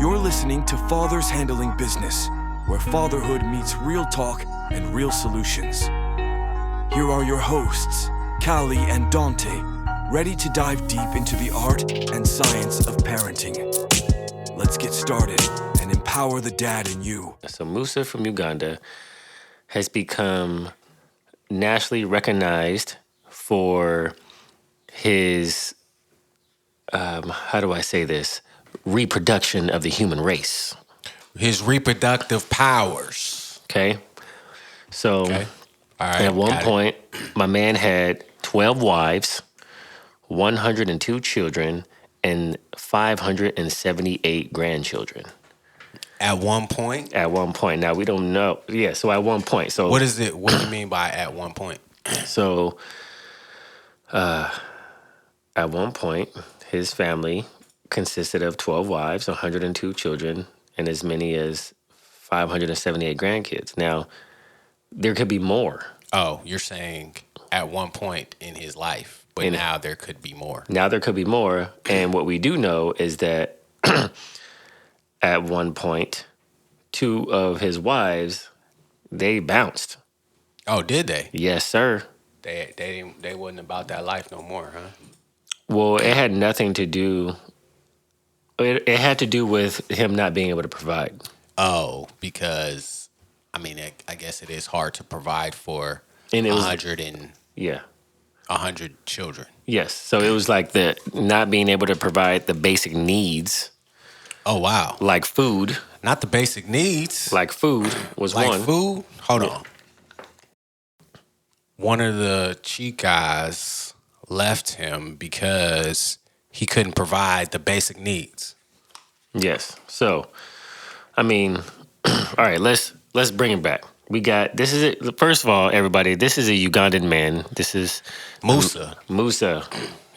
You're listening to Fathers Handling Business, where fatherhood meets real talk and real solutions. Here are your hosts, Callie and Dante, ready to dive deep into the art and science of parenting. Let's get started and empower the dad in you. So Musa from Uganda has become nationally recognized for his, how do I say this, reproduction of the human race. His reproductive powers. Okay? So Okay. All right. at one point, my man had 12 wives, 102 children, and 578 grandchildren. At one point? At one point. Now, we don't know. Yeah, so at one point. So What is it? What do you mean by at one point? So, at one point, his family consisted of 12 wives, 102 children, and as many as 578 grandkids. Now, there could be more. Oh, you're saying at one point in his life, but now there could be more. Now there could be more. And what we do know is that at one point, 2 of his wives, they bounced. Oh, did they? Yes, sir. They wasn't about that life no more, huh? Well, it had nothing to do. It had to do with him not being able to provide. Oh, because I guess it is hard to provide for And it was 100 children. Yes. So it was like the not being able to provide the basic needs. Oh, wow. Like food. Not the basic needs. Like food was like one. Food? Hold on. One of the chicas left him because he couldn't provide the basic needs. Yes. So, all right, let's bring it back. We got, this is it. First of all, everybody, this is a Ugandan man. This is Musa. Musa.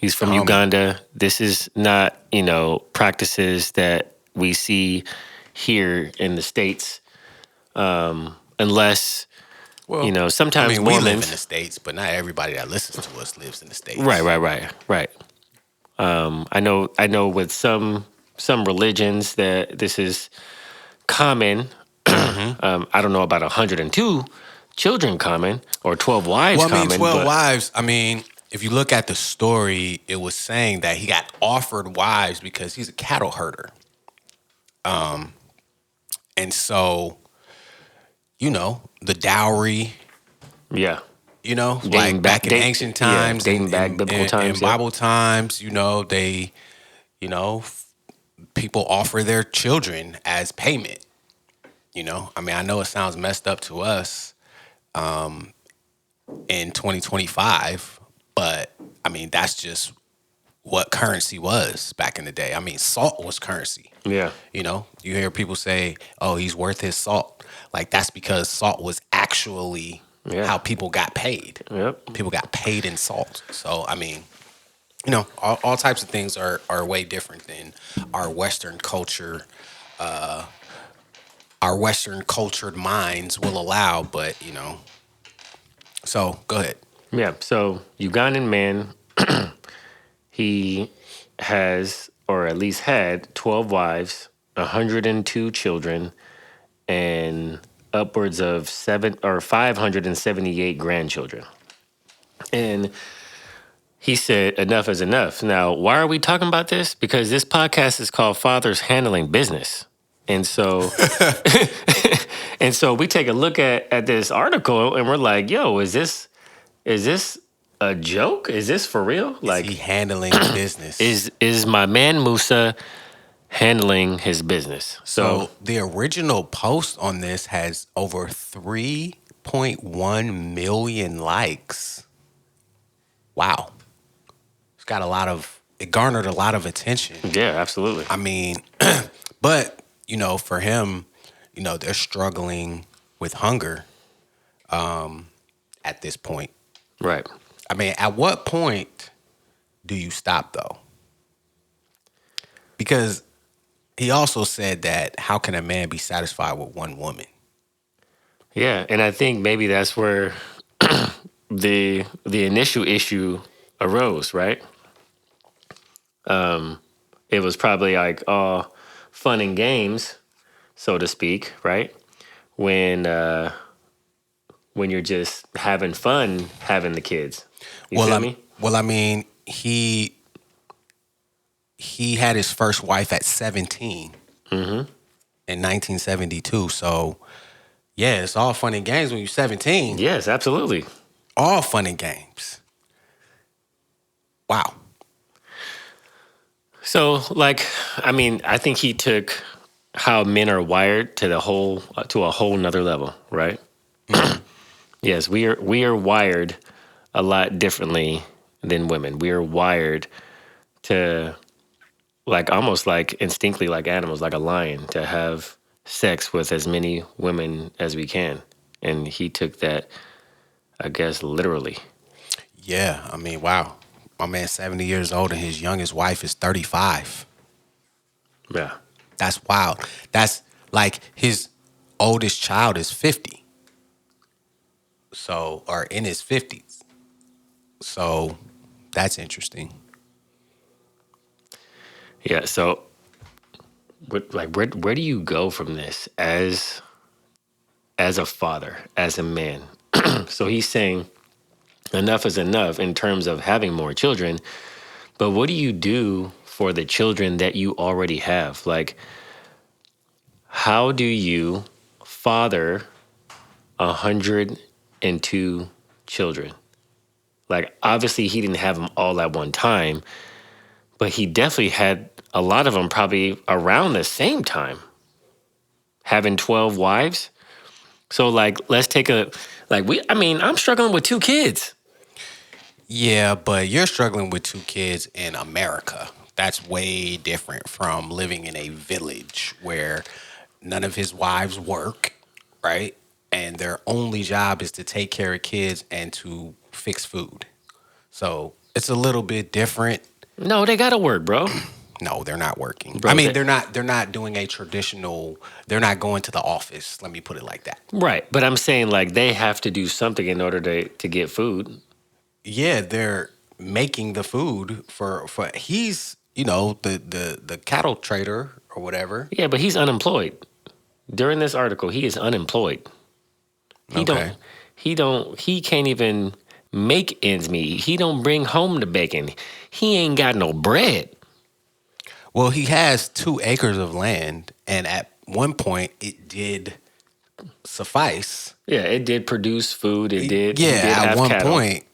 He's from Uganda. This is not, practices that we see here in the States, unless, sometimes we Mormons live in the States, but not everybody that listens to us lives in the States. Right. I know with some religions that this is common. Mm-hmm. I don't know about 102 children common or 12 wives common. 12 wives. If you look at the story, it was saying that he got offered wives because he's a cattle herder. And so, the dowry. Yeah. Like back in ancient times, dating back biblical times, in Bible times, they, people offer their children as payment. I know it sounds messed up to us in 2025, but that's just what currency was back in the day. Salt was currency. Yeah. You hear people say, oh, he's worth his salt. Like, that's because salt was actually how people got paid. Yep. People got paid in salt. So, all types of things are way different than our Western culture. Our Western cultured minds will allow, but, So, go ahead. Yeah, so Ugandan man, he has, or at least had, 12 wives, 102 children, and upwards of 578 grandchildren. And he said, enough is enough. Now, why are we talking about this? Because this podcast is called Fathers Handling Business. And so we take a look at this article and we're like, yo, is this a joke? Is this for real? Is he handling business? Is my man Musa handling his business? So the original post on this has over 3.1 million likes. Wow. It garnered a lot of attention. Yeah, absolutely. But, for him, they're struggling with hunger at this point. Right. At what point do you stop, though? Because he also said that how can a man be satisfied with one woman? Yeah, and I think maybe that's where the initial issue arose, right? It was probably like, oh, fun and games, so to speak, right? When you're just having fun having the kids. You Well, feel me? I mean, he had his first wife at 17 in 1972. So, yeah, it's all fun and games when you're 17. Yes, absolutely. All fun and games. Wow. So, like, I mean, I think he took how men are wired to a whole nother level, right? Yes, we are wired a lot differently than women. We are wired to like almost like instinctively like animals, like a lion, to have sex with as many women as we can. And he took that, I guess, literally. Yeah, I mean, wow. My man's 70 years old and his youngest wife is 35. Yeah. That's wild. That's like his oldest child is 50. So, or in his 50s. So, that's interesting. Yeah. So, where do you go from this as a father, as a man? So he's saying enough is enough in terms of having more children, but what do you do for the children that you already have? Like, how do you father 102 children? Like, obviously, he didn't have them all at one time, but he definitely had a lot of them probably around the same time, having 12 wives. So, like, let's take I mean, I'm struggling with 2 kids. Yeah, but you're struggling with 2 kids in America. That's way different from living in a village where none of his wives work, right? And their only job is to take care of kids and to fix food. So it's a little bit different. No, they gotta work, bro. No, they're not working. Bro, I mean, they're not doing a traditional. They're not going to the office. Let me put it like that. right. But I'm saying, like, they have to do something in order to get food. Yeah, they're making the food for he's the cattle trader or whatever. Yeah, but he's unemployed. During this article, he is unemployed. He don't Okay. he can't even make ends meet. He don't bring home the bacon. He ain't got no bread. Well, he has 2 acres of land, and at one point it did suffice. Yeah, it did produce food. He did Yeah, at have one cattle. point.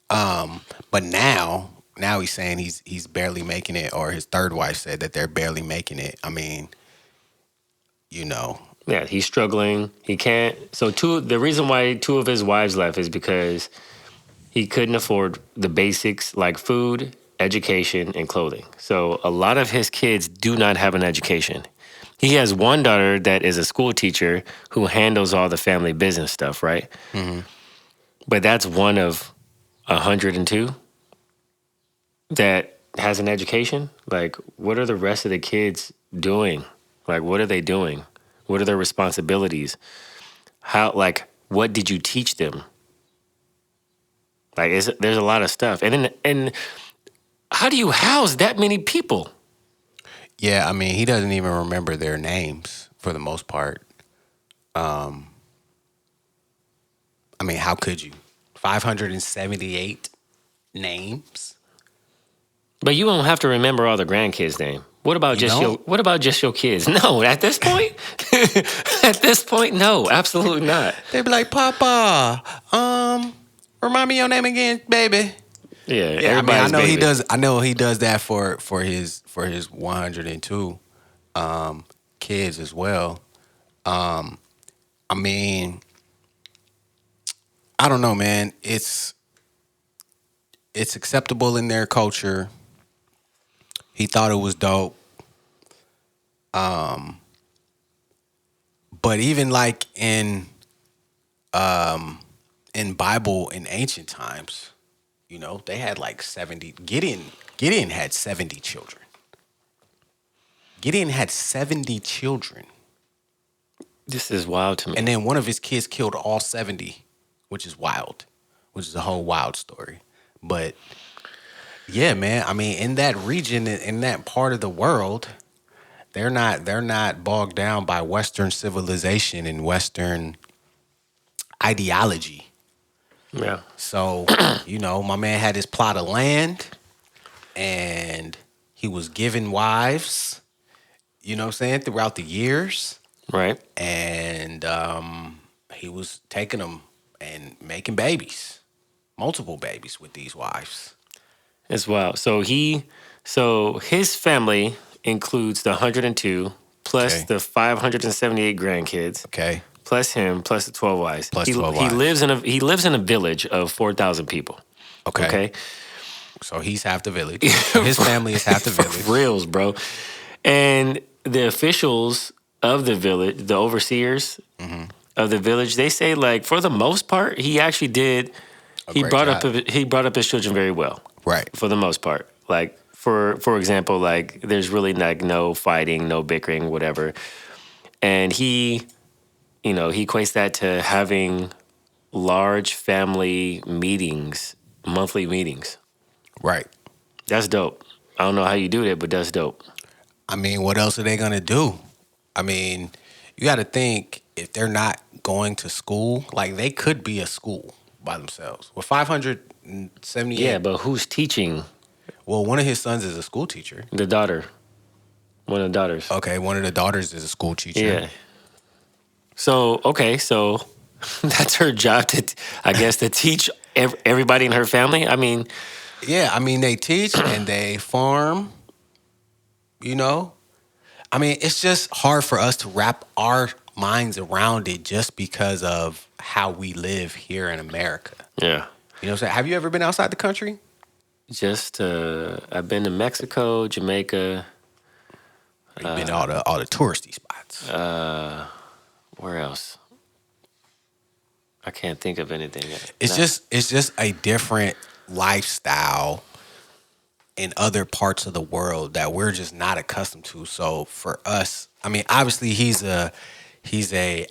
But now he's saying he's barely making it, or his third wife said that they're barely making it. I mean, you know, Yeah, he's struggling. He can't. So the reason why 2 of his wives left is because he couldn't afford the basics like food, education, and clothing. So a lot of his kids do not have an education. He has one daughter that is a school teacher who handles all the family business stuff, right? But that's one of 102 that has an education. Like, what are the rest of the kids doing? Like, what are they doing? What are their responsibilities? What did you teach them? Like, there's a lot of stuff. And how do you house that many people? yeah. I mean, he doesn't even remember their names for the most part. I mean, how could you? 578 names. But you don't have to remember all the grandkids' name. What about You don't? what about just your kids? No, at this point, at this point, no, absolutely not. They'd be like, Papa, remind me your name again, baby. Yeah, Yeah, I mean, everybody's baby. I know he does that for his 102 kids as well. I mean, I don't know, man. It's acceptable in their culture. He thought it was dope. But even like in Bible in ancient times, they had like 70. Gideon had 70 children. Gideon had 70 children. This is wild to me. And then one of his kids killed all 70, which is wild, which is a whole wild story. But yeah, man, I mean, in that region, in that part of the world, They're not bogged down by Western civilization and Western ideology. Yeah. So, my man had his plot of land and he was given wives, throughout the years. Right. And he was taking them and making babies, multiple babies with these wives. As well. So his family includes the 102 plus Okay. the 578 grandkids. Okay. Plus him, plus the 12 wives. Plus he, 12 he wives. lives in a village of 4,000 people. Okay. So he's half the village. So his family is half the village. Reals, bro. And the officials of the village, the overseers of the village, they say like for the most part, he actually did. He great brought job. he brought up his children very well. Right. For the most part, like for example, like there's really like no fighting, no bickering, whatever. And he equates that to having large family meetings, monthly meetings. Right. That's dope. I don't know how you do that, but that's dope. I mean, what else are they going to do? I mean, you got to think if they're not going to school, like they could be a school by themselves. With 578. Yeah, but who's teaching? Well, one of his sons is a school teacher. The daughter. One of the daughters. Okay, one of the daughters is a school teacher. Yeah. So that's her job to teach everybody in her family. I mean, Yeah, I mean, they teach and they farm, I mean, it's just hard for us to wrap our minds around it just because of how we live here in America. yeah. You know what I'm saying? Have you ever been outside the country? Just I've been to Mexico, Jamaica. You've been to all the touristy spots. Where else? I can't think of anything. It's just a different lifestyle in other parts of the world that we're just not accustomed to. So for us, I mean, obviously he's a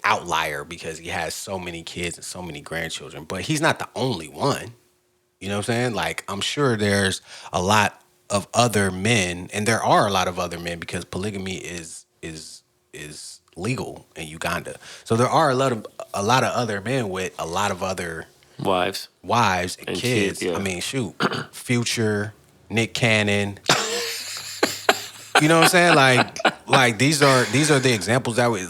outlier because he has so many kids and so many grandchildren, but he's not the only one. You know what I'm saying? Like, I'm sure there's a lot of other men, and there are a lot of other men because polygamy is legal in Uganda. So there are a lot of other men with a lot of other wives and and kids. yeah. I mean, shoot, Future, Nick Cannon. You know what I'm saying? Like these are the examples that we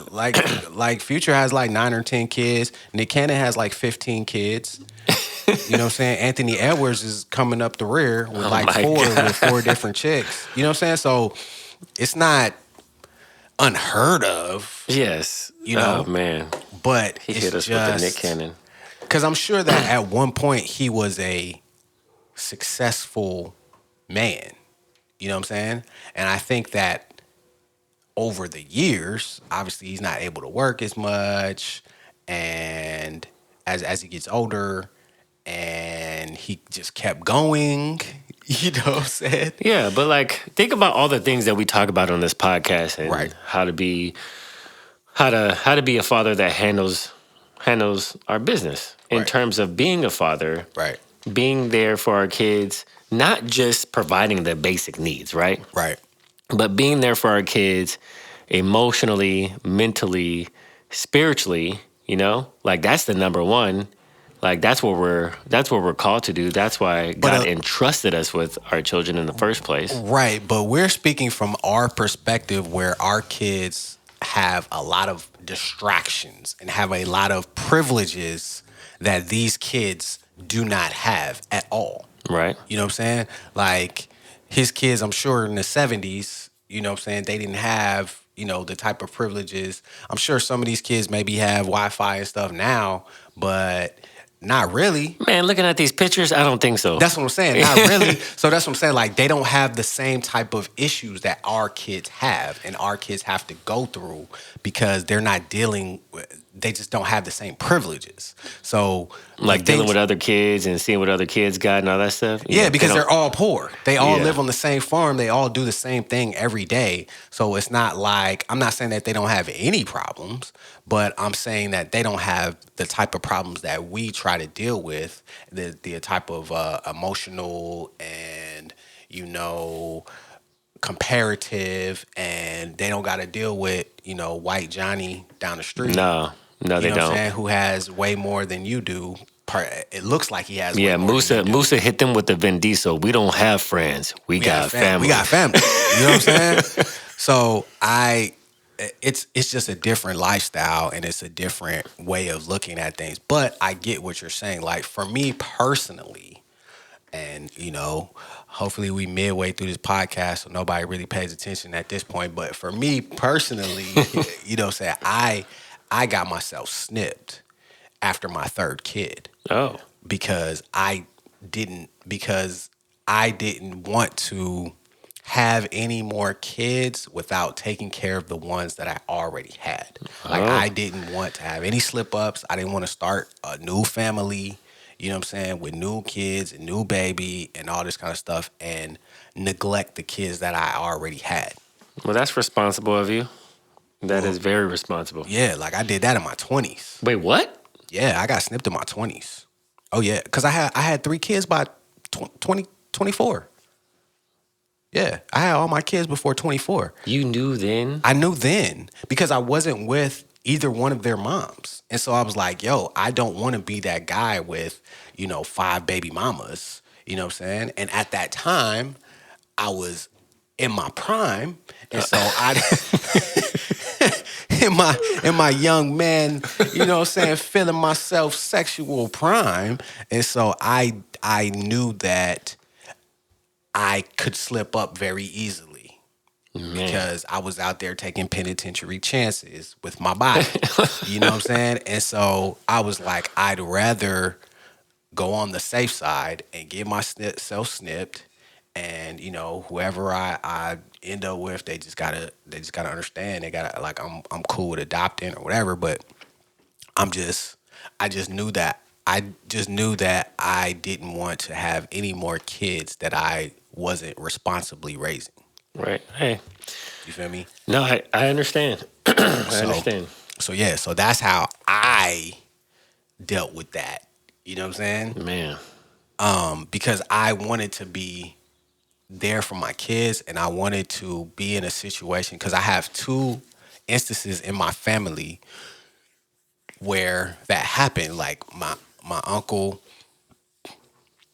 like Future has like 9 or 10 kids. Nick Cannon has like 15 kids. You know what I'm saying? Anthony Edwards is coming up the rear with with 4 different chicks. You know what I'm saying? So it's not unheard of. Yes. Oh man. But He it's hit us just, with the Nick Cannon. Because I'm sure that at one point he was a successful man. You know what I'm saying? And I think that over the years, obviously he's not able to work as much. And as he gets older, and he just kept going, you know what I'm saying? Yeah, but like think about all the things that we talk about on this podcast and Right. how to be a father that handles our business in Right. terms of being a father, Right. being there for our kids, not just providing the basic needs, right? Right. But being there for our kids emotionally, mentally, spiritually, like that's the number one. Like that's what we're called to do. That's why God entrusted us with our children in the first place. Right, but we're speaking from our perspective where our kids have a lot of distractions and have a lot of privileges that these kids do not have at all. Right. You know what I'm saying? Like his kids, I'm sure in the 70s, you know what I'm saying, they didn't have, the type of privileges. I'm sure some of these kids maybe have Wi-Fi and stuff now, but not really. Man, looking at these pictures, I don't think so. That's what I'm saying. Not really. So that's what I'm saying. Like, they don't have the same type of issues that our kids have and our kids have to go through because they're not dealing with, they just don't have the same privileges. So, like dealing with other kids and seeing what other kids got and all that stuff? Yeah, because they're all poor. They all Yeah. live on the same farm. They all do the same thing every day. So it's not like, I'm not saying that they don't have any problems, but I'm saying that they don't have the type of problems that we try to deal with, the type of emotional and, comparative, and they don't got to deal with, white Johnny down the street. No, You they know what I'm don't. saying? Who has way more than you do. It looks like he has way Yeah, more than you do. Musa hit them with the Vin Diesel. We don't have friends. We got family. We got family. You know what I'm saying? So it's just a different lifestyle, and it's a different way of looking at things. But I get what you're saying. Like, for me personally, and hopefully we midway through this podcast, so nobody really pays attention at this point. But for me personally, I got myself snipped after my third kid. Oh. Because I didn't want to have any more kids without taking care of the ones that I already had. Like, I didn't want to have any slip ups. I didn't want to start a new family, with new kids and new baby and all this kind of stuff, and neglect the kids that I already had. Well, that's responsible of you. That is very responsible. Yeah, like I did that in my 20s. Wait, what? Yeah, I got snipped in my 20s. Oh yeah, because I had 3 kids by 24. Yeah, I had all my kids before 24. You knew then? I knew then because I wasn't with either one of their moms. And so I was like, yo, I don't want to be that guy with, 5 baby mamas, you know what I'm saying? And at that time, I was in my prime. And so I in my young man, feeling myself sexual prime. And so I knew that I could slip up very easily. Man. Because I was out there taking penitentiary chances with my body. You know what I'm saying? And so I was like, I'd rather go on the safe side and get myself snipped. And, whoever I end up with, they just gotta understand. They gotta, like, I'm cool with adopting or whatever, but I just knew that I didn't want to have any more kids that I wasn't responsibly raising. Right. Hey. You feel me? No, I understand. I understand. So that's how I dealt with that. You know what I'm saying? Man. Because I wanted to be there for my kids, and I wanted to be in a situation, because I have 2 instances in my family where that happened. Like, my uncle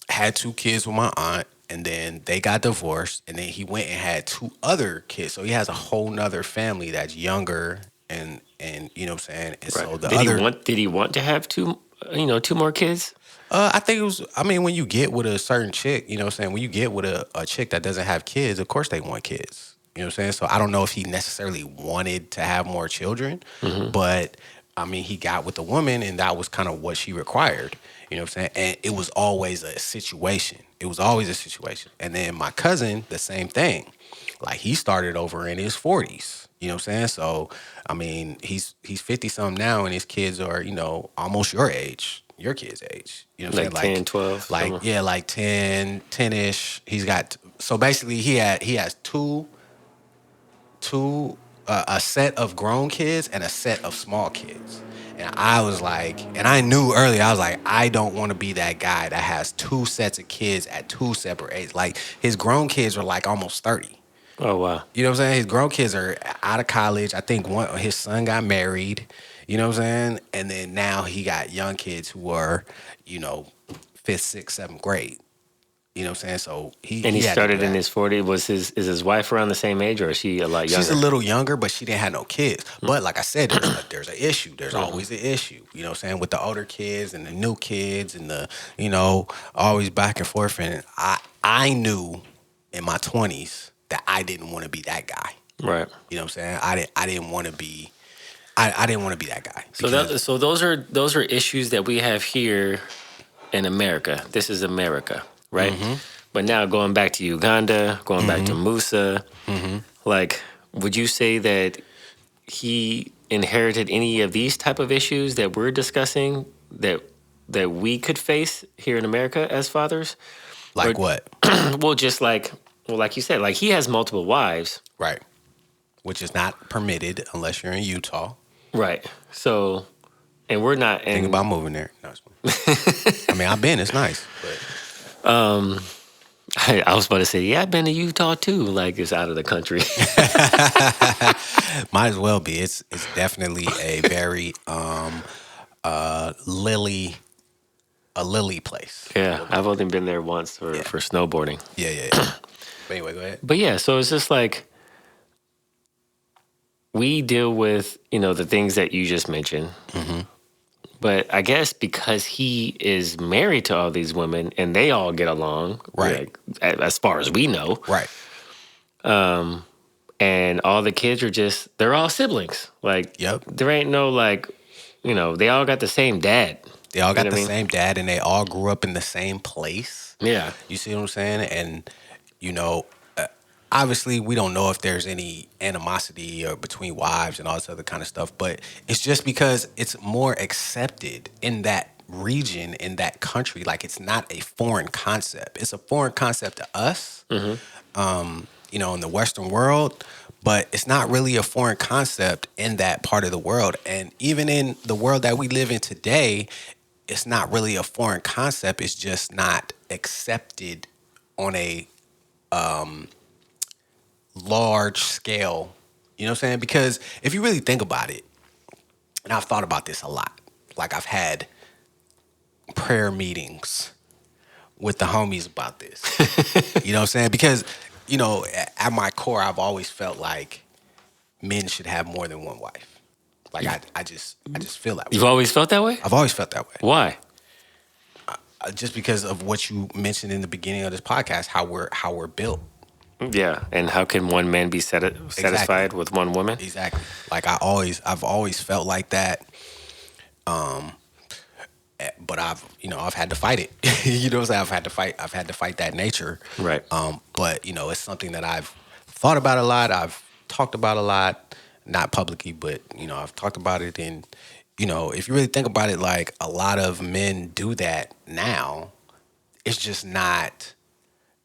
had 2 kids with my aunt, and then they got divorced, and then he went and had 2 other kids. So he has a whole nother family that's younger, and you know what I'm saying? And right. so did he want to have 2 more kids? I think it was, when you get with a certain chick, you know what I'm saying? When you get with a chick that doesn't have kids, of course they want kids. You know what I'm saying? So I don't know if he necessarily wanted to have more children, but he got with the woman, and that was kind of what she required. You know what I'm saying? And it was always a situation. And then my cousin, the same thing. Like, he started over in his 40s. You know what I'm saying? So, he's 50-something now, and his kids are, almost your age. Your kid's age. You know what I'm saying? 10, 12? Like 10-ish. He's got, so basically he has two a set of grown kids and a set of small kids. And I was like, and I knew earlier, I was like, I don't want to be that guy that has 2 sets of kids at 2 separate ages. Like, his grown kids are like almost 30. Oh, wow. You know what I'm saying? His grown kids are out of college. I think his son got married. You know what I'm saying? And then now he got young kids who are, 5th, 6th, 7th grade. You know what I'm saying? So he started in his 40s. Is his wife around the same age, or is she a lot younger? She's a little younger, but she didn't have no kids. But like I said, there's an issue. There's always an issue. You know what I'm saying? With the older kids and the new kids and the, always back and forth. And I knew in my 20s that I didn't want to be that guy. Right. You know what I'm saying? I didn't want to be I didn't want to be that guy. So those are issues that we have here in America. This is America, right? Mm-hmm. But now going back to Uganda, going back to Musa, like, would you say that he inherited any of these type of issues that we're discussing that we could face here in America as fathers? Like what? Well, just like you said, like, he has multiple wives. Right. Which is not permitted unless you're in Utah. Right. So, and we're not... Think about moving there. No, I've been. It's nice. I was about to say, yeah, I've been to Utah too. Like it's out of the country. Might as well be. It's definitely a very lily a lily place. Yeah, I've only been there once Yeah. for snowboarding. Yeah. But anyway, go ahead. But yeah, so it's just like we deal with, the things that you just mentioned. Mm-hmm. But I guess because he is married to all these women and they all get along, Right. like, as far as we know, Right. and all the kids are they're all siblings. Like, Yep. there ain't no, like, they all got the same dad. They all You got know the what I mean? same dad, and they all grew up in the same place. Yeah. You see what I'm saying? And you know, obviously, we don't know if there's any animosity or between wives and all this other kind of stuff. But it's just because it's more accepted in that region, in that country. Like it's not a foreign concept. It's a foreign concept to us. In the Western world, but it's not really a foreign concept in that part of the world. And even in the world that we live in today, it's not really a foreign concept. It's just not accepted on a large scale. You know what I'm saying? Because if you really think about it, and I've thought about this a lot, like I've had prayer meetings with the homies about this. You know what I'm saying? Because, at my core, I've always felt like men should have more than one wife. Like I just feel that way. You've always felt that way? I've always felt that way. Why? Just because of what you mentioned in the beginning of this podcast, how we're built. Yeah. And how can one man be satisfied with one woman? Exactly. Like I've always felt like that. But I've had to fight it. You know what I'm saying? I've had to fight that nature. Right. But it's something that I've thought about a lot. I've talked about a lot, not publicly, but I've talked about it. And if you really think about it, like a lot of men do that now. It's just not.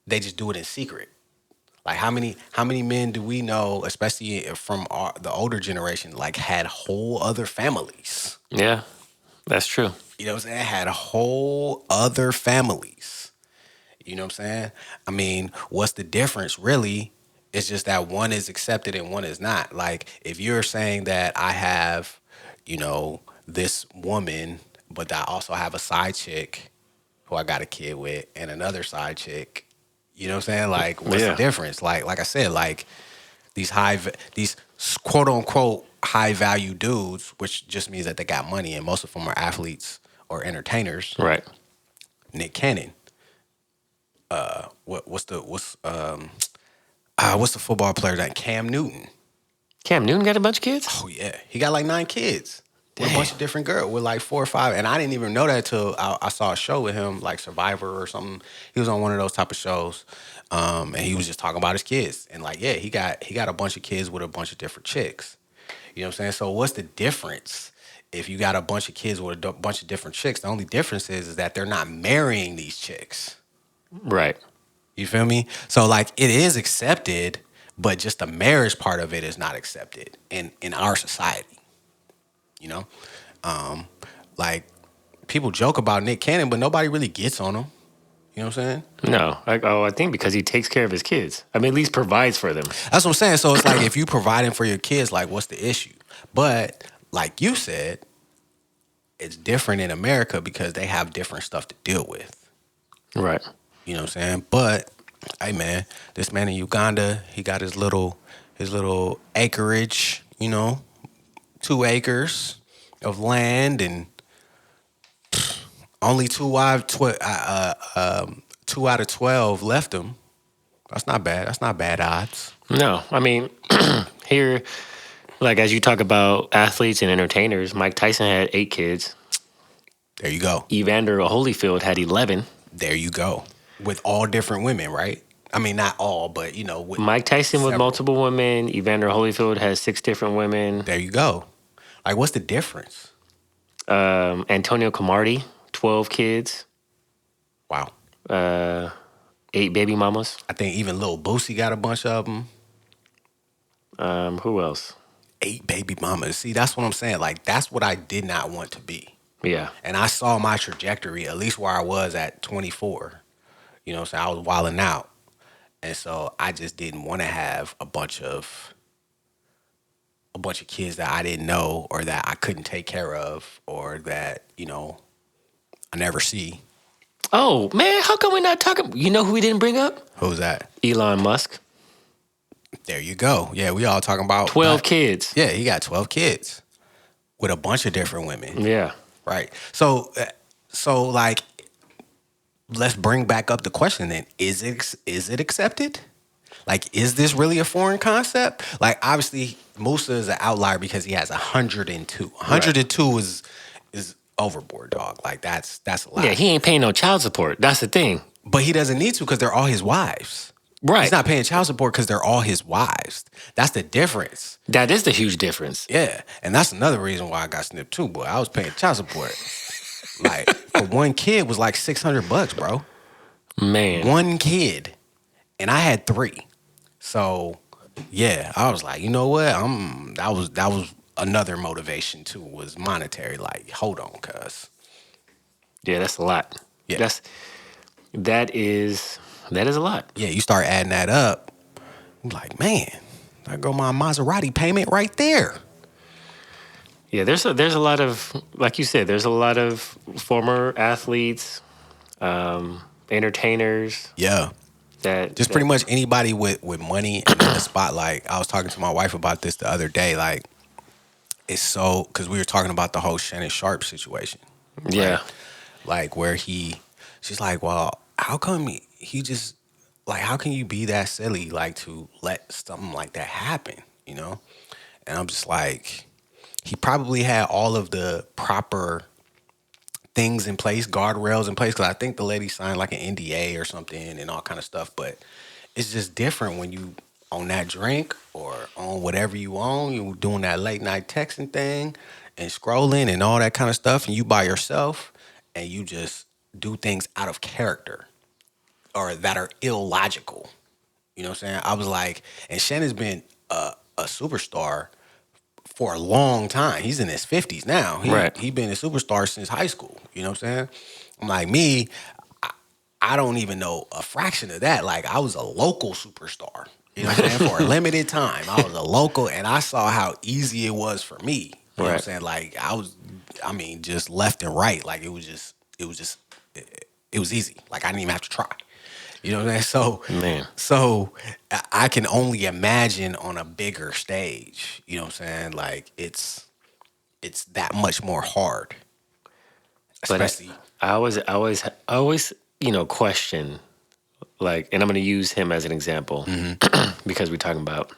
They just do it in secret. Like how many men do we know, especially from the older generation, like had whole other families? Yeah. That's true. You know what I'm saying? Had whole other families. You know what I'm saying? I mean, what's the difference really? It's just that one is accepted and one is not. Like if you're saying that I have, this woman, but I also have a side chick who I got a kid with and another side chick, you know what I'm saying? Like what's the difference? Like I said, like these quote unquote high value dudes, which just means that they got money and most of them are athletes or entertainers. Right. Nick Cannon. What's the football player that Cam Newton? Cam Newton got a bunch of kids? Oh yeah, he got like 9 kids. With a bunch of different girls, with like 4 or 5, and I didn't even know that till I saw a show with him, like Survivor or something. He was on one of those type of shows, and he was just talking about his kids, and like, yeah, he got a bunch of kids with a bunch of different chicks. You know what I'm saying? So what's the difference if you got a bunch of kids with a bunch of different chicks? The only difference is that they're not marrying these chicks. Right. You feel me? So like, it is accepted, but just the marriage part of it is not accepted in our society. Like people joke about Nick Cannon, but nobody really gets on him. You know what I'm saying? No. I think because he takes care of his kids. I mean, at least provides for them. That's what I'm saying. So it's like if you providing for your kids, like what's the issue? But like you said, it's different in America because they have different stuff to deal with. Right. You know what I'm saying? But hey man, this man in Uganda, he got his little acreage, 2 acres of land and only 2 out of 12 left him. That's not bad. That's not bad odds. No. I mean, here, like as you talk about athletes and entertainers, Mike Tyson had 8 kids. There you go. Evander Holyfield had 11. There you go. With all different women, right? I mean, not all, but with Mike Tyson several. with multiple women. Evander Holyfield has 6 different women. There you go. Like, what's the difference? Antonio Cromartie, 12 kids. Wow. 8 baby mamas. I think even Lil Boosie got a bunch of them. Who else? 8 baby mamas. See, that's what I'm saying. Like, that's what I did not want to be. Yeah. And I saw my trajectory, at least where I was at 24. You know what I'm saying? I was wilding out. And so I just didn't want to have a bunch of kids that I didn't know or that I couldn't take care of or that, I never see. Oh, man, how come we're not talking? You know who we didn't bring up? Who's that? Elon Musk. There you go. Yeah, we all talking about 12 kids. Yeah, he got 12 kids with a bunch of different women. Yeah. Right. So like, let's bring back up the question then. Is it accepted? Like, is this really a foreign concept? Like, obviously, Musa is an outlier because he has 102. 102 is overboard, dog. Like, that's a lot. Yeah, he ain't paying no child support. That's the thing. But he doesn't need to because they're all his wives. Right. He's not paying child support because they're all his wives. That's the difference. That is the huge difference. Yeah. And that's another reason why I got snipped too, boy. I was paying child support. Like, for one kid was like $600, bro. Man. One kid. And I had 3. So, yeah, I was like, you know what? That was another motivation too, was monetary. Like, hold on, cuz. Yeah, that's a lot. Yeah. That is a lot. Yeah, you start adding that up. I'm like, man, there go my Maserati payment right there. Yeah, there's a lot of, like you said, there's a lot of former athletes, entertainers. Yeah. Just pretty much anybody with money and in the spotlight. I was talking to my wife about this the other day. Like, it's so, because we were talking about the whole Shannon Sharpe situation. Right? Yeah. Like, where she's like, well, how come he just, like, how can you be that silly, like, to let something like that happen, you know? And I'm just like, he probably had all of the proper things in place, guardrails in place, because I think the lady signed like an NDA or something and all kind of stuff. But it's just different when you own that drink or own whatever you own. You're doing that late night texting thing and scrolling and all that kind of stuff, and you by yourself and you just do things out of character or that are illogical. You know what I'm saying? I was like, and Shannon's been a superstar for a long time. He's in his 50s now. He been a superstar since high school. You know what I'm saying? I'm like, me, I don't even know a fraction of that. Like, I was a local superstar. You know what I'm saying? For a limited time. I was a local, and I saw how easy it was for me. You know what I'm saying? Like, just left and right. Like, it was easy. Like, I didn't even have to try. You know what I'm saying? So I can only imagine on a bigger stage. You know what I'm saying? Like, it's that much more hard. Especially, but I always, question, like, and I'm going to use him as an example because we're talking about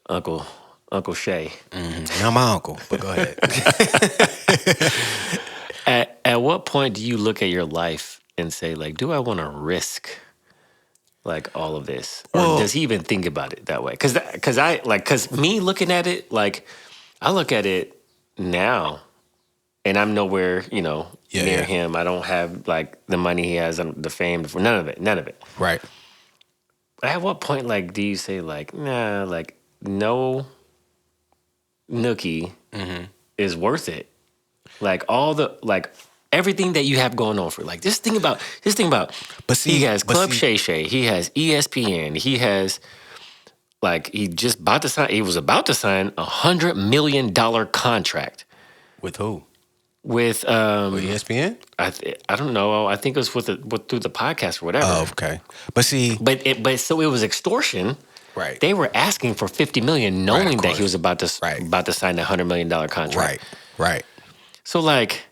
Uncle Shay. Mm-hmm. Not my uncle, but go ahead. At what point do you look at your life and say, like, do I want to risk, like, all of this? Or does he even think about it that way? Because me looking at it, like, I look at it now, and I'm nowhere, near him. I don't have, like, the money he has and the fame, none of it. Right. But at what point, like, do you say, like, nah, like, no nookie is worth it? Like, everything that you have going on for, like, just think about. But see, he has Club Shay Shay. He has ESPN. He has, like, he was about to sign $100 million contract. With who? With ESPN? I don't know. I think it was through the podcast or whatever. Oh, okay. But see, so it was extortion. Right. They were asking for $50 million, knowing that he was about to sign a $100 million contract. Right. So, like,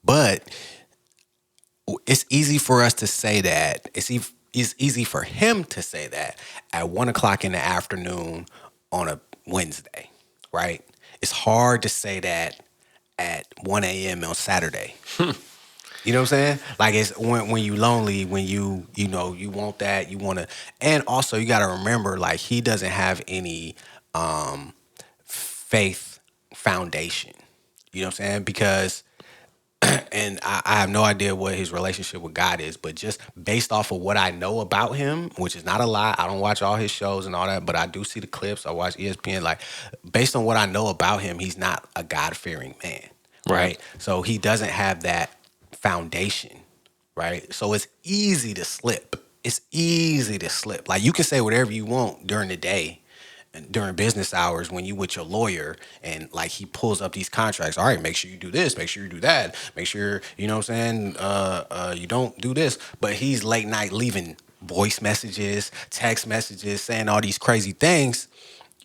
but it's easy for us to say that. It's easy for him to say that at 1:00 in the afternoon on a Wednesday, right? It's hard to say that at 1 a.m. on Saturday. You know what I'm saying? Like, it's when you lonely, when you want that, you want to, and also you got to remember, like, he doesn't have any faith foundation. You know what I'm saying? Because, and I have no idea what his relationship with God is, but just based off of what I know about him, which is not a lot. I don't watch all his shows and all that, but I do see the clips. I watch ESPN. Like, based on what I know about him, he's not a God-fearing man, right? So he doesn't have that foundation right? So it's easy to slip. It's easy to slip. Like you can say whatever you want during the day and during business hours when you with your lawyer and like he pulls up these contracts. All right, make sure you do this, make sure you do that, make sure, you know what I'm saying, you don't do this. But he's late night leaving voice messages, text messages, saying all these crazy things,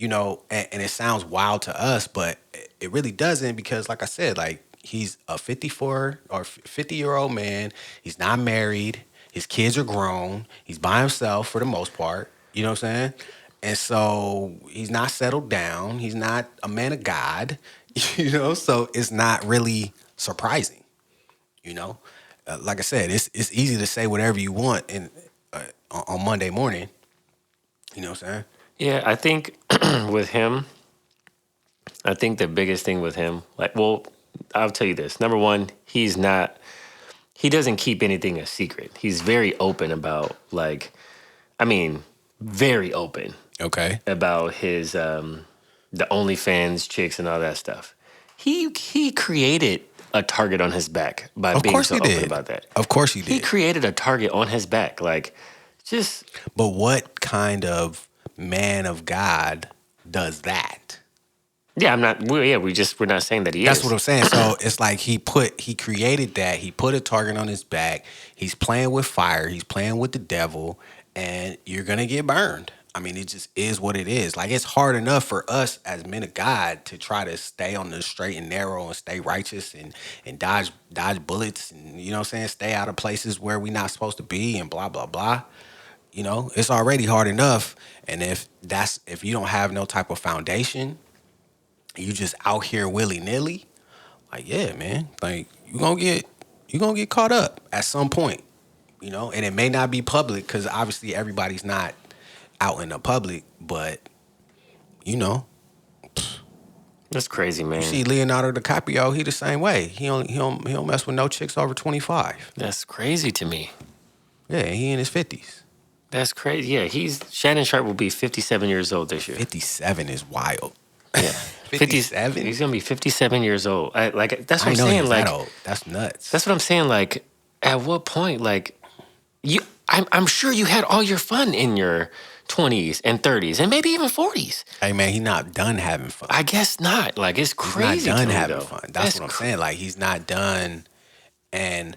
and it sounds wild to us, but it really doesn't because like I said, like he's a 54 or 50-year-old man. He's not married. His kids are grown. He's by himself for the most part. You know what I'm saying? And so he's not settled down. He's not a man of God. So it's not really surprising. You know, like I said, it's easy to say whatever you want on Monday morning. You know what I'm saying? Yeah, I think with him, I think the biggest thing with him, like, well, I'll tell you this. Number one, he doesn't keep anything a secret. He's very open about, like, I mean, very open Okay. about his, the OnlyFans chicks and all that stuff. He created a target on his back by Of being course so he open did. about that. Of course he He did. created a target on his back. Like, just, But what kind of man of God does that? yeah, we're not saying that he That's is. what I'm saying. So it's like he created that. He put a target on his back. He's playing with fire. He's playing with the devil, and you're gonna get burned. I mean, it just is what it is. Like it's hard enough for us as men of God to try to stay on the straight and narrow and stay righteous and dodge bullets and you know what I'm saying, stay out of places where we're not supposed to be and blah blah blah. It's already hard enough. And if you don't have no type of foundation, you just out here willy nilly, like yeah, man, like you gonna get caught up at some point, and it may not be public because obviously everybody's not out in the public, but you know, That's crazy, man. you see Leonardo DiCaprio, he the same way. He don't mess with no chicks over 25. That's crazy to me. Yeah, he in his 50s. That's crazy. Yeah, Shannon Sharpe will be 57 years old this year. 57 is wild. Yeah, 57. He's gonna be 57 years old. That's what I I'm know he saying. was Like, that old. That's nuts. that's what I'm saying. Like, at what point, like, I'm sure you had all your fun in your 20s and 30s and maybe even 40s. Hey man, he not done having fun. I guess not. Like, it's He's crazy not done to me, having though. fun. That's what I'm saying. Like he's not done, and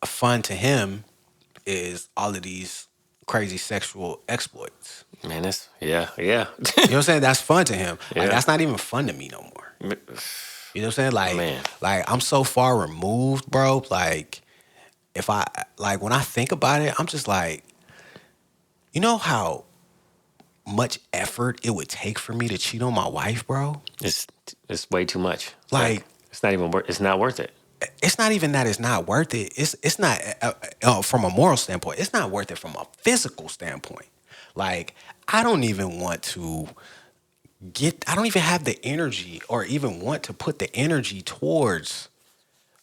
fun to him is all of these crazy sexual exploits. Man, yeah. You know what I'm saying? That's fun to him. Yeah. Like that's not even fun to me no more. You know what I'm saying? Like, Man. like I'm so far removed, bro. Like when I think about it, I'm just like, you know how much effort it would take for me to cheat on my wife, bro? It's way too much. Like it's not even worth. It's not worth it. it's not even that it's not worth it. It's not from a moral standpoint. It's not worth it from a physical standpoint. Like I don't even want to I don't even have the energy or even want to put the energy towards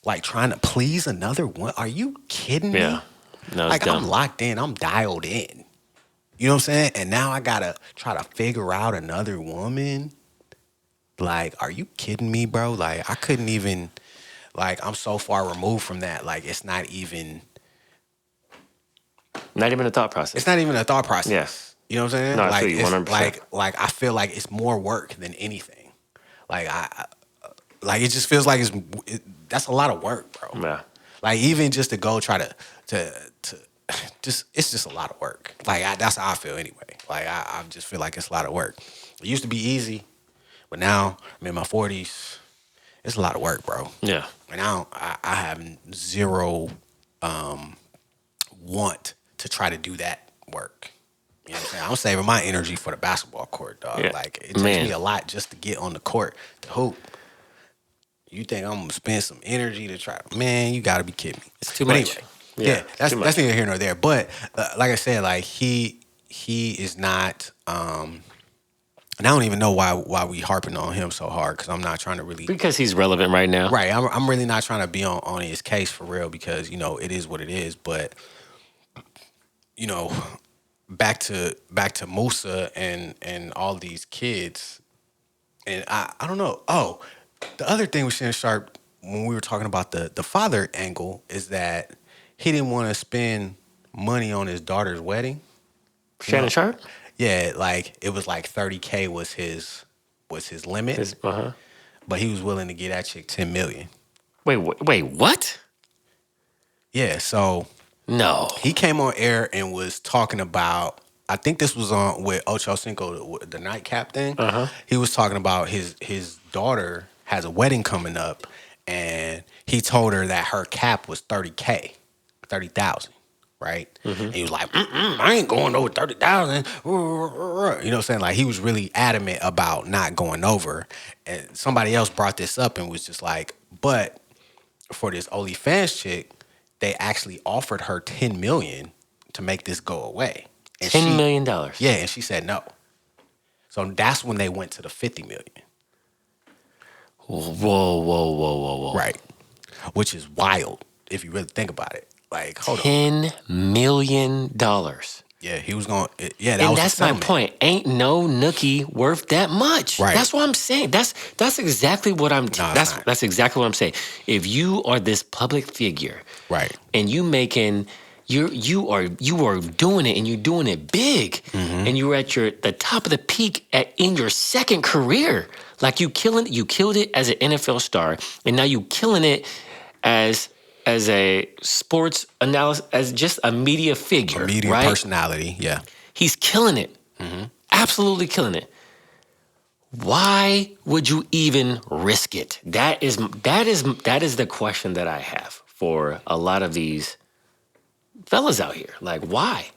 like trying to please another one. Are you kidding me? Yeah. No, it's Like dumb. I'm locked in. I'm dialed in. You know what I'm saying? And now I gotta try to figure out another woman. Like, are you kidding me, bro? Like, I couldn't even. Like, I'm so far removed from that. Like, it's not even. Not even a thought process. It's not even a thought process. Yes. You know what I'm saying? No, I like, feel you it's 100%. like I feel like it's more work than anything. Like like it just feels like that's a lot of work, bro. Yeah. Like even just to go try to just it's just a lot of work. Like that's how I feel anyway. Like I just feel like it's a lot of work. It used to be easy, but now I'm in my 40s. It's a lot of work, bro. Yeah. And I have zero want to try to do that work. You know what I'm saying? I'm saving my energy for the basketball court, dog. Yeah. Like it takes me a lot just to get on the court to hoop. You think I'm gonna spend some energy to try? Man, you gotta be kidding me. It's too But much. Anyway, Yeah, that's too much. neither here nor there. But like I said, like he is not. And I don't even know why we harping on him so hard because I'm not trying to really. Because he's relevant right now. Right, I'm really not trying to be on his case for real because it is what it is. But back to Musa and all these kids, and I don't know. Oh, the other thing with Shannon Sharpe when we were talking about the father angle is that he didn't want to spend money on his daughter's wedding. Shannon Sharpe? Yeah, like it was like $30K was his limit, but he was willing to get that chick $10 million. Wait, what? Yeah, so No. he came on air and was talking about. I think this was on with Ocho Cinco, the nightcap thing. He was talking about his daughter has a wedding coming up, and he told her that her cap was $30K, 30,000. Right? And he was like, I ain't going over 30,000. You know what I'm saying? Like, he was really adamant about not going over. And somebody else brought this up and was just like, but for this OnlyFans chick, they actually offered her $10 million to make this go away. And $10 million. Yeah, and she said no. So that's when they went to the $50 million. Whoa. Right. Which is wild if you really think about it. Like, hold on. $10 million. Yeah, he was going. Yeah, And that's my point. Ain't no nookie worth that much. Right. That's what I'm saying. That's exactly what I'm. That's exactly what I'm saying. If you are this public figure, right, and you making. You are doing it, and you're doing it big, and you're at the top of the peak in your second career. Like you killed it as an NFL star, and now you killing it as a sports analyst, as just a media figure, right? Personality. Yeah, he's killing it, absolutely killing it. Why would you even risk it? That is the question that I have for a lot of these fellas out here. Like, why?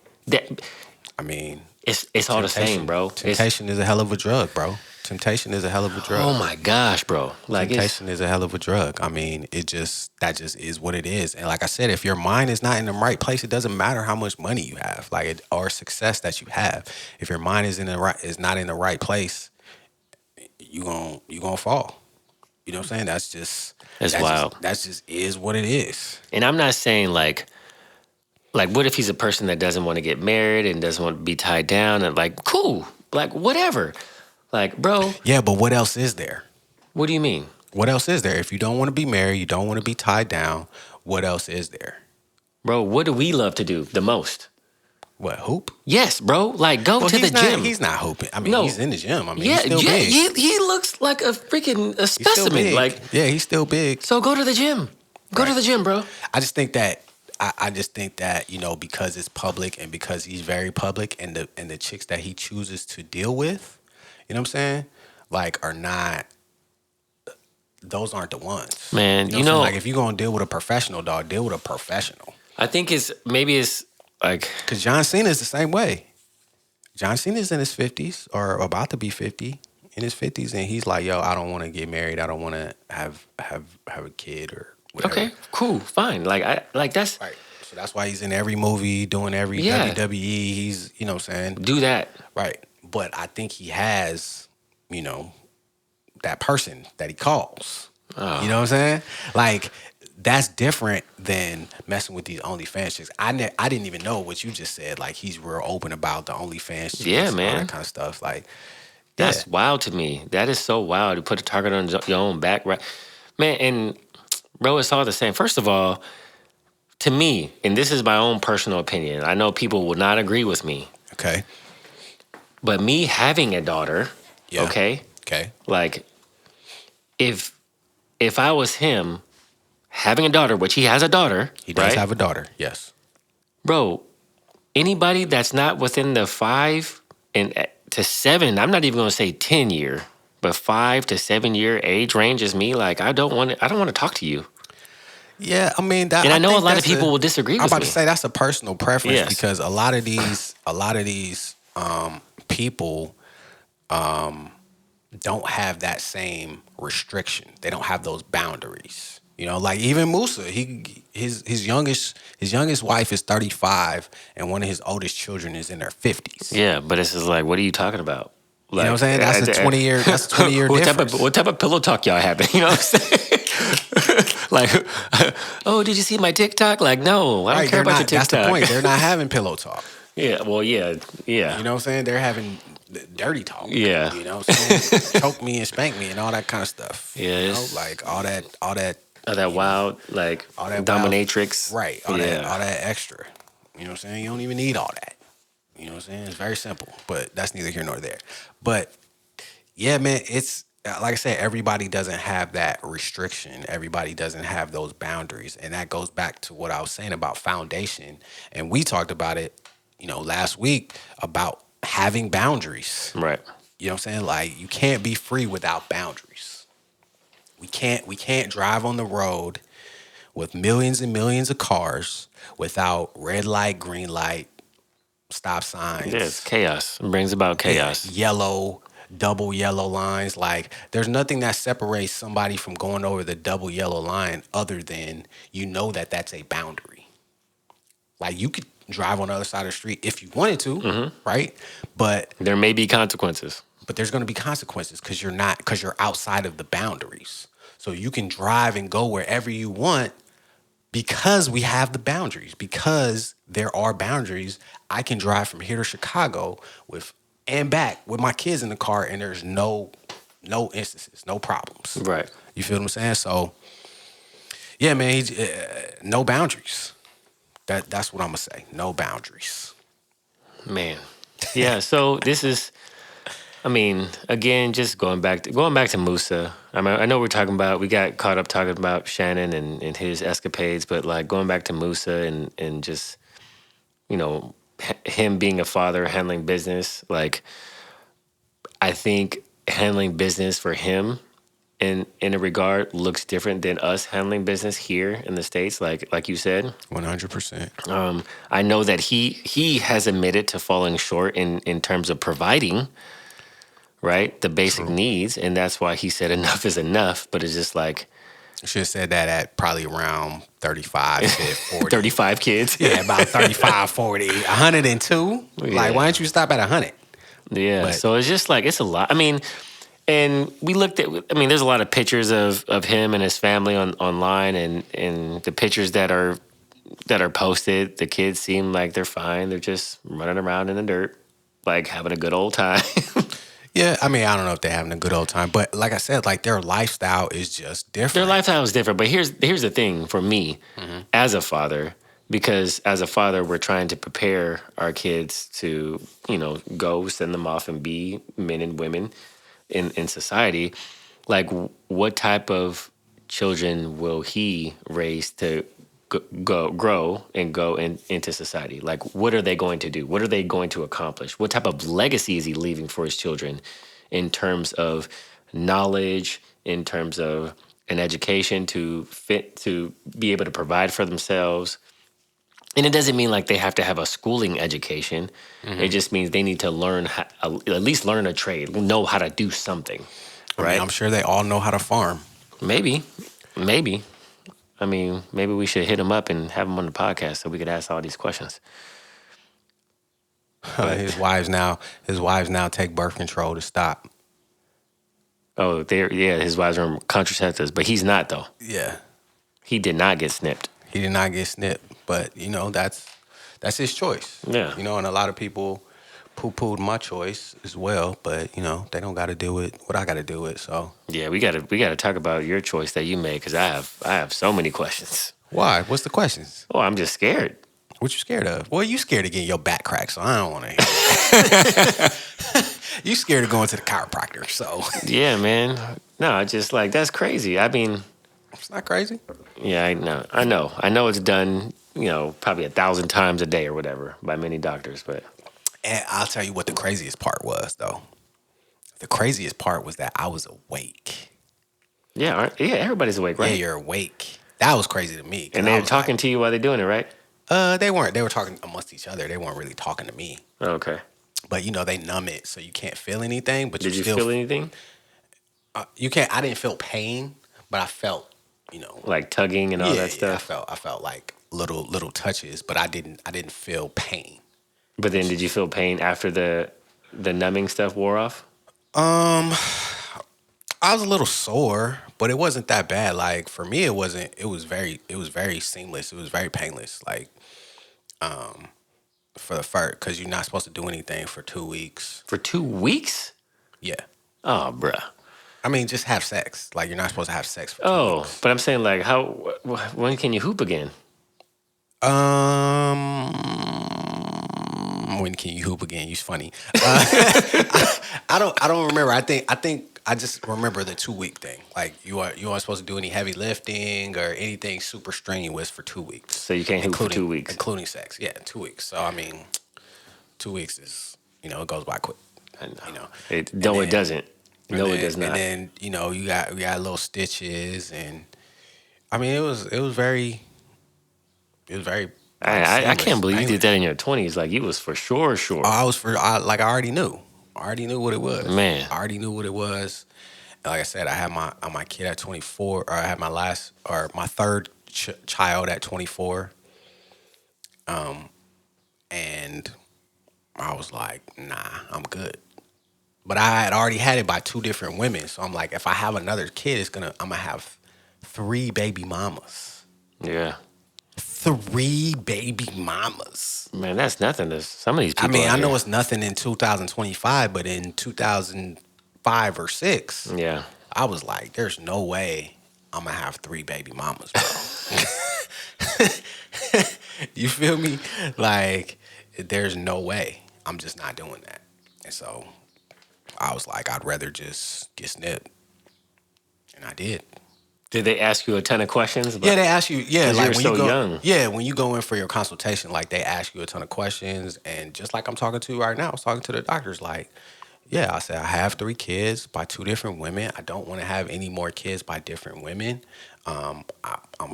I mean, it's all the same, bro. Temptation is a hell of a drug, bro. Temptation is a hell of a drug. Oh my gosh, bro. Like, temptation is a hell of a drug. I mean, that just is what it is. And like I said, if your mind is not in the right place, it doesn't matter how much money you have, or success that you have. If your mind is not in the right place, you gonna fall. You know what I'm saying? That's wild. That just is what it is. And I'm not saying like, what if he's a person that doesn't want to get married and doesn't want to be tied down and like, cool, like whatever. Like, bro. Yeah, but what else is there? What do you mean? What else is there? If you don't want to be married, you don't want to be tied down, what else is there? Bro, what do we love to do the most? What, hoop? Yes, bro. Like, go to the gym. He's not hooping. I mean, he's in the gym. I mean, he's still big. He looks like a freaking specimen. Like, yeah, he's still big. So go to the gym. Go to the gym, bro. I just think that, because it's public and because he's very public, and the chicks that he chooses to deal with, you know what I'm saying? Like, are not, those aren't the ones. Man, you know like if you're going to deal with a professional, dog, deal with a professional. I think it's like, because John Cena is the same way. John Cena's in his 50s or about to be 50, in his 50s, and he's like, yo, I don't want to get married. I don't want to have a kid or whatever. Okay, cool, fine. Like that's right. So that's why he's in every movie, doing every WWE. He's, you know what I'm saying? Do that. Right. But I think he has, that person that he calls. Oh. You know what I'm saying? Like, that's different than messing with these OnlyFans chicks. I didn't even know what you just said. Like, he's real open about the OnlyFans chicks and all that kind of stuff. Like, that's wild to me. That is so wild. You put a target on your own back, right? Man, and bro, it's all the same. First of all, to me, and this is my own personal opinion, I know people will not agree with me. Okay. But me having a daughter, okay? Like, if I was him having a daughter, which he has a daughter. He does have a daughter, yes. Bro, anybody that's not within the 5 to 7, I'm not even going to say 10 year, but 5 to 7 year age range is me. Like, I don't want to talk to you. Yeah, I mean that. And I know a lot of people will disagree with me. I'm about to say that's a personal preference because a lot of these people don't have that same restriction. They don't have those boundaries. Like even Musa, his youngest wife is 35, and one of his oldest children is in their 50s. Yeah, but it's just like, what are you talking about? Like, you know what I'm saying? That's a 20 year difference. What type of pillow talk y'all having? You know what I'm saying? Like, oh, did you see my TikTok? Like, no, I don't care about your TikTok. That's the point. They're not having pillow talk. Yeah, well, yeah. You know what I'm saying? They're having dirty talk. Yeah. You know what I'm saying? Choke me and spank me and all that kind of stuff. Yeah. Like all that Oh, that wild, like, All that dominatrix. right? Yeah. All that extra. You know what I'm saying? You don't even need all that. You know what I'm saying? It's very simple, but that's neither here nor there. But yeah, man, it's like I said, everybody doesn't have that restriction. Everybody doesn't have those boundaries. And that goes back to what I was saying about foundation. And we talked about it, last week about having boundaries. Right. You know what I'm saying? Like, you can't be free without boundaries. We can't drive on the road with millions and millions of cars without red light, green light, stop signs. Yeah, it's chaos. It brings about chaos. Yellow, double yellow lines. Like, there's nothing that separates somebody from going over the double yellow line other than that that's a boundary. Like, you could drive on the other side of the street if you wanted to, right? But There may be consequences. there's going to be consequences because you're outside of the boundaries. So you can drive and go wherever you want because we have the boundaries. Because there are boundaries, I can drive from here to Chicago and back with my kids in the car, and there's no instances, no problems. Right. You feel what I'm saying? So, yeah, man, no boundaries. That's what I'm gonna say. No boundaries. Man. Yeah, so this is, I mean, again, just going back to Musa. I mean, I know we got caught up talking about Shannon and his escapades, but like going back to Musa and just, him being a father, handling business, like I think handling business for him in a regard looks different than us handling business here in the States, like you said. 100%. I know that he has admitted to falling short in terms of providing, right, the basic True. needs, and that's why he said enough is enough. But it's just like I should have said that at probably around 35, 40. 35 kids. Yeah, about 35, 40. 102? Yeah. Like, why don't you stop at 100? Yeah, But- so it's just like, it's a lot. I mean, and we looked at, there's a lot of pictures of him and his family online, and the pictures that are posted, the kids seem like they're fine. They're just running around in the dirt, like having a good old time. Yeah, I don't know if they're having a good old time, but like I said, like their lifestyle is just different. Their lifestyle is different. But here's the thing for me, as a father, because as a father, we're trying to prepare our kids to, go send them off and be men and women in society. Like, what type of children will he raise to grow and go into society? Like, what are they going to do? What are they going to accomplish? What type of legacy is he leaving for his children in terms of knowledge, in terms of an education to be able to provide for themselves? And it doesn't mean like they have to have a schooling education. It just means they need to learn at least learn a trade, know how to do something, right? I'm sure they all know how to farm. Maybe. Maybe we should hit him up and have him on the podcast so we could ask all these questions. His wives now take birth control to stop. Oh, his wives are on contraceptives, but he's not though. Yeah, He did not get snipped. he did not get snipped, but that's his choice. Yeah. And a lot of people poo-pooed my choice as well, but they don't got to do it what I got to do it. So Yeah, we gotta talk about your choice that you made, because I have so many questions. why? What's the questions? Oh, I'm just scared. What you scared of? Well, you scared of getting your back cracked, so I don't want to hear it. You scared of going to the chiropractor, so Yeah, man. No, it's just like, that's crazy. it's not crazy. Yeah, I know it's done, probably 1,000 times a day or whatever by many doctors, but And I'll tell you what the craziest part was, though. The craziest part was that I was awake. yeah, everybody's awake, right? Yeah, you're awake. That was crazy to me. 'Cause And I they're was talking to you while they're doing it, right? They weren't. They were talking amongst each other. They weren't really talking to me. Okay. But they numb it, so you can't feel anything. But Did you still feel anything? You can't. I didn't feel pain, but I felt, Like tugging and all that stuff? I felt like little touches, but I didn't feel pain. But then did you feel pain after the numbing stuff wore off? I was a little sore, but it wasn't that bad. Like, for me, it wasn't. It was very seamless. It was very painless. Like, for the first, because you're not supposed to do anything for 2 weeks. For 2 weeks? Yeah. Oh, bruh. I mean, just have sex. Like, you're not supposed to have sex for 2 Oh, weeks. but I'm saying like, how? When can you hoop again? When can you hoop again? You're funny. I don't remember. I think I just remember the 2 week thing. Like, you aren't supposed to do any heavy lifting or anything super strenuous for 2 weeks. So you can't hoop for 2 weeks, including sex. Yeah, 2 weeks. So I mean, 2 weeks is it goes by quick. I know. You know, It And no, it then- doesn't. and No, it then- does not. And then you got little stitches, and I mean it was very like, I seamless, can't believe you painless. did that in your 20s. Like you was for sure. I already knew. I already knew what it was. Man. I already knew what it was. And like I said, I had my kid at 24, or I had my third child at 24. And I was like, nah, I'm good. But I had already had it by 2 different women. So I'm like, if I have another kid, I'm gonna have 3 baby mamas. Yeah. 3 baby mamas. Man, that's nothing to some of these people. I mean, out I know here. it's nothing in 2025, but in 2005 or 6, Yeah. I was like, there's no way I'm gonna have 3 baby mamas, bro. You feel me? Like, there's no way. I'm just not doing that. And so I was like, I'd rather just get snipped. And I did. Did they ask you a ton of questions? Yeah, they ask you. Yeah, 'Cause like you're when so you go. young. Yeah, when you go in for your consultation, like they ask you a ton of questions, and just like I'm talking to you right now, I was talking to the doctors. Like, yeah, I said I have 3 kids by 2 different women. I don't want to have any more kids by different women. I'm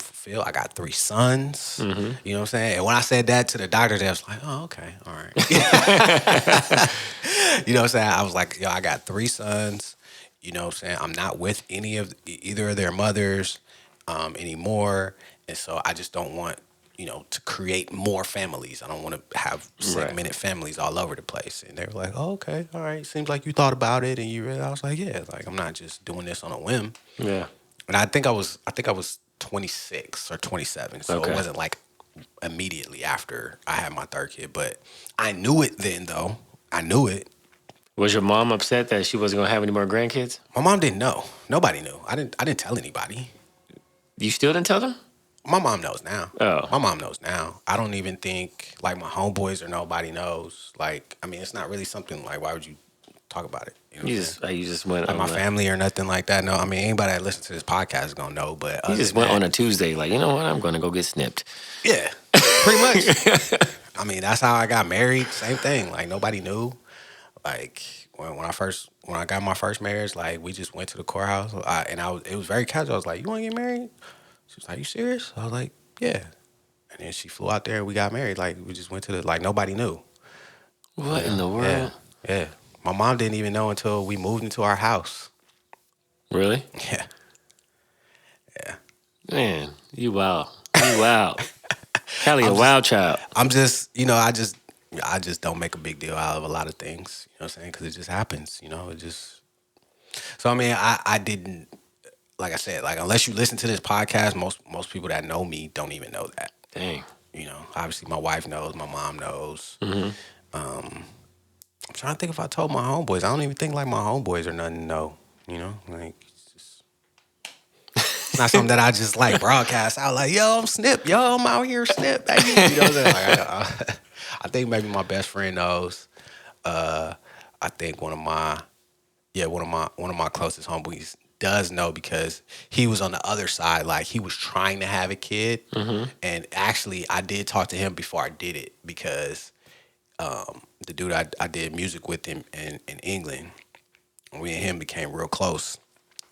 fulfilled. I got 3 sons. Mm-hmm. You know what I'm saying? And when I said that to the doctors, they was like, "Oh, okay, all right." You know what I'm saying? I was like, "Yo, I got 3 sons." You know what I'm saying? I'm not with either of their mothers anymore. And so I just don't want, to create more families. I don't want to have segmented families all over the place. And they were like, "Oh, okay, all right. Seems like you thought about it." And I was like, "Yeah, like I'm not just doing this on a whim." Yeah. And I think I was 26 or 27. So Okay. it wasn't like immediately after I had my 3rd kid, but I knew it then though. I knew it. Was your mom upset that she wasn't gonna have any more grandkids? My mom didn't know. Nobody knew. I didn't tell anybody. You still didn't tell them? My mom knows now. Oh. My mom knows now. I don't even think like my homeboys or nobody knows. Like, I mean, it's not really something like, why would you talk about it? You know You what I'm just went saying? Like on my family or nothing like that. No, I mean, anybody that listens to this podcast is gonna know. But You just went on a Tuesday, like, you know what? I'm gonna go get snipped. yeah, pretty much. I mean, that's how I got married. Same thing. Like nobody knew. Like when I got my first marriage, like we just went to the courthouse, it was very casual. I was like, "You want to get married?" She was like, "You serious?" I was like, "Yeah." And then she flew out there and we got married. Like we just went to nobody knew. What in the world? Yeah. My mom didn't even know until we moved into our house. Really? Yeah. Man, you wild. You wild. Callie, a wild child. I'm just, I just don't make a big deal out of a lot of things. You know what I'm saying? Because it just happens. It just. So I mean, I didn't. Like I said, like unless you listen to this podcast, most people that know me don't even know that. Dang. Obviously my wife knows, my mom knows. Mm-hmm. I'm trying to think if I told my homeboys. I don't even think like my homeboys are nothing to know. Like it's not something that I just like broadcast out like, "Yo, I'm Snip. Yo, I'm out here Snip, baby." You know what I'm saying? Like, I think maybe my best friend knows. I think one of my closest homeboys does know because he was on the other side. Like he was trying to have a kid, and actually I did talk to him before I did it because the dude I did music with him in England, we and him became real close,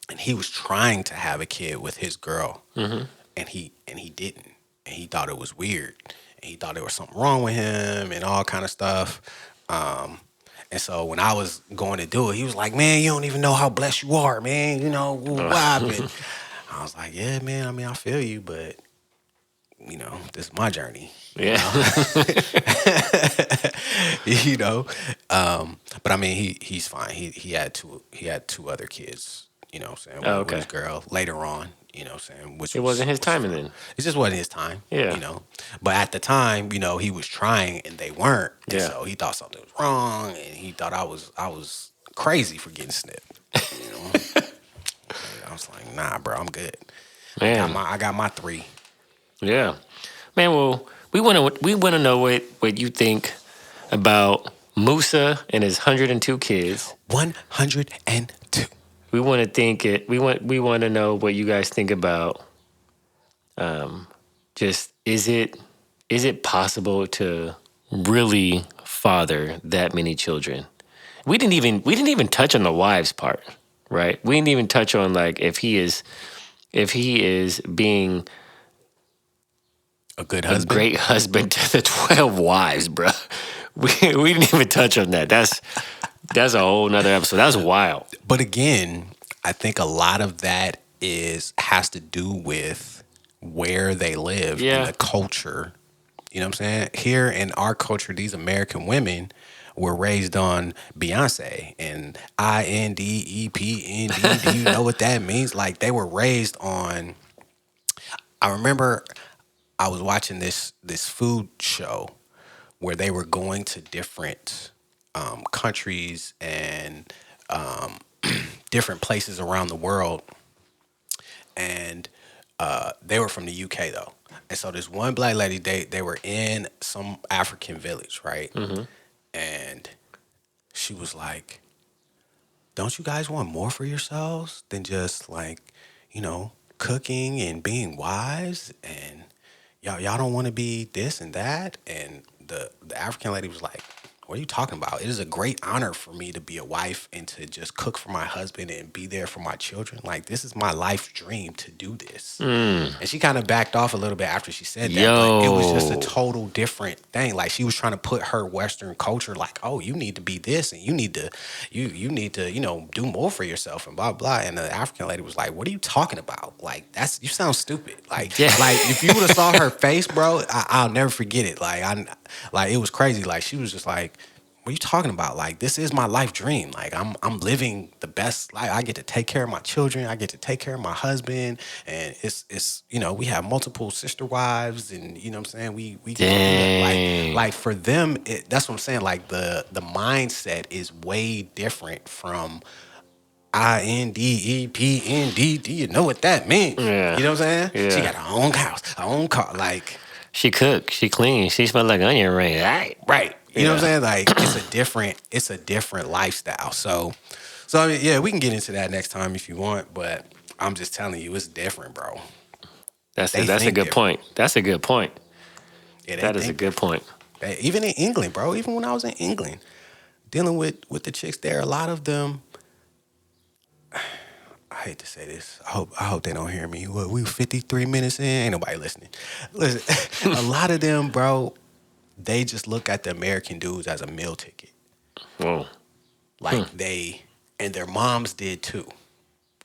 and he was trying to have a kid with his girl, and he didn't, and he thought it was weird, and he thought there was something wrong with him and all kind of stuff. And so when I was going to do it, he was like, "Man, you don't even know how blessed you are, man. What happened?" I was like, "Yeah, man. I mean, I feel you, but this is my journey." Yeah. But I mean, he's fine. He had two other kids. You know what I'm saying? With his girl later on. You know what I'm saying? Which It wasn't his timing then. It just wasn't his time. Yeah. But at the time, he was trying and they weren't. And Yeah. so he thought something was wrong and he thought I was crazy for getting snipped. was like, nah, bro, I'm good. Man. I got my 3. Yeah. Man, well, we wanna know what you think about Musa and his 102 kids. 102. We want to think it. We want to know what you guys think about. Just is it possible to really father that many children? We didn't even touch on the wives part, right? We didn't even touch on like if he is being A good a husband. great husband to the 12 wives, bro. We didn't even touch on that. That's a whole nother episode. That's wild. But again, I think a lot of that has to do with where they live and Yeah. the culture. You know what I'm saying? Here in our culture, these American women were raised on Beyonce and INDEPND. Do you know what that means? Like they were raised on. I remember I was watching this food show where they were going to different countries and different places around the world, and they were from the UK though. And so this one black lady, they were in some African village, right? And she was like, "Don't you guys want more for yourselves than just like, cooking and being wives? And y'all don't want to be this and that?" And the African lady was like, "What are you talking about? It is a great honor for me to be a wife and to just cook for my husband and be there for my children. Like this is my life dream to do this." And she kind of backed off a little bit after she said that, but it was just a Yo. total different thing. Like she was trying to put her Western culture, like, "Oh, you need to be this, and you need to, you need to, do more for yourself, and blah blah." And the African lady was like, "What are you talking about? Like you sound stupid. Like, Yeah. like if you would have saw her face, bro, I'll never forget it. Like it was crazy. Like she was just like, "What are you talking about? Like this is my life dream. Like I'm living the best life. I get to take care of my children. I get to take care of my husband, and it's we have multiple sister wives, and you know what I'm saying. We get to do that. Dang. Like for them, that's what I'm saying. Like the mindset is way different from INDEPND. Do you know what that means? Yeah. You know what I'm saying? She Yeah. got her own house, her own car. Like She cooked. She cleaned. She smelled like onion ring. Right. right. You know what I'm Yeah. saying? Like it's a different lifestyle. So I mean, yeah, we can get into that next time if you want, but I'm just telling you, it's different, bro. That's They a think good different. point. That's a good point. Yeah, they That is a think good different. point. Even in England, bro. Even when I was in England, dealing with the chicks there, a lot of them. I hate to say this. I hope they don't hear me. What, we 53 minutes in, ain't nobody listening. Listen, a lot of them, bro, they just look at the American dudes as a meal ticket. Whoa. Like and their moms did too.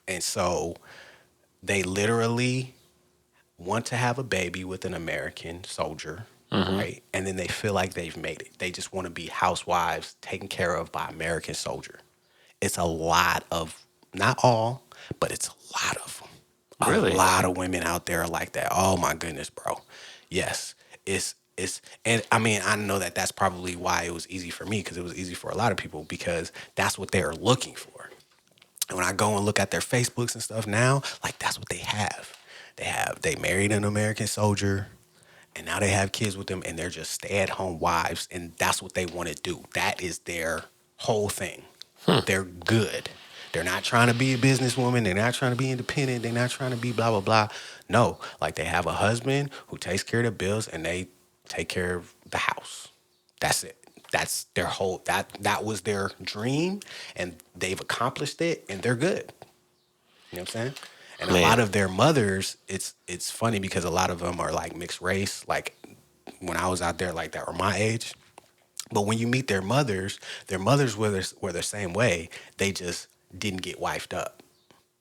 And so they literally want to have a baby with an American soldier, right? And then they feel like they've made it. They just want to be housewives taken care of by American soldier. It's a lot of, not all, but it's a lot of them. A Really? lot of women out there are like that. Oh my goodness, bro. Yes, and I mean, I know that that's probably why it was easy for me, because it was easy for a lot of people, because that's what they're looking for. And when I go and look at their Facebooks and stuff now, like that's what they have. They married an American soldier, and now they have kids with them, and they're just stay-at-home wives, and that's what they want to do. That is their whole thing. They're good. They're not trying to be a businesswoman. They're not trying to be independent. They're not trying to be blah, blah, blah. No, like they have a husband who takes care of the bills, and they take care of the house. That's it. That's their whole, that was their dream, and they've accomplished it, and they're good. You know what I'm saying? And a Man. lot of their mothers, it's funny because a lot of them are like mixed race. Like when I was out there, like that were my age. But when you meet their mothers were the same way. They just didn't get wifed up.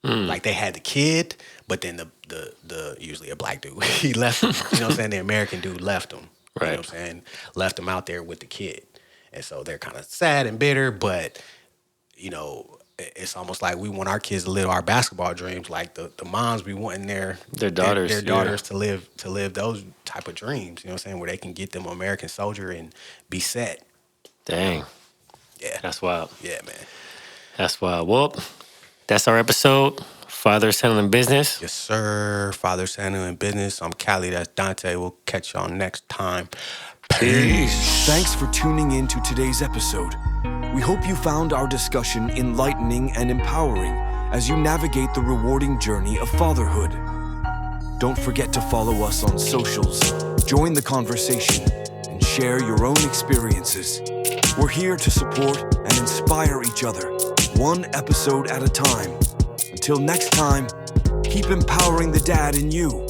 Like they had the kid, but then the usually a black dude, he left them. You know what I'm saying? The American dude left them. You know Right. what I'm saying? Left them out there with the kid. And so they're kind of sad and bitter, but it's almost like we want our kids to live our basketball dreams. Like the moms be wanting Their daughters. their Yeah. daughters to live those type of dreams. You know what I'm saying? Where they can get them American soldier and be set. Dang. Yeah. That's wild. Yeah, man. That's wild. Well, that's our episode. Fathers Handling Business. Yes, sir. Father's Handling Business. I'm Callie. That's Dante. We'll catch y'all next time. Peace. Thanks for tuning in to today's episode. We hope you found our discussion enlightening and empowering as you navigate the rewarding journey of fatherhood. Don't forget to follow us on socials, join the conversation, and share your own experiences. We're here to support and inspire each other, one episode at a time. Until next time, keep empowering the dad in you.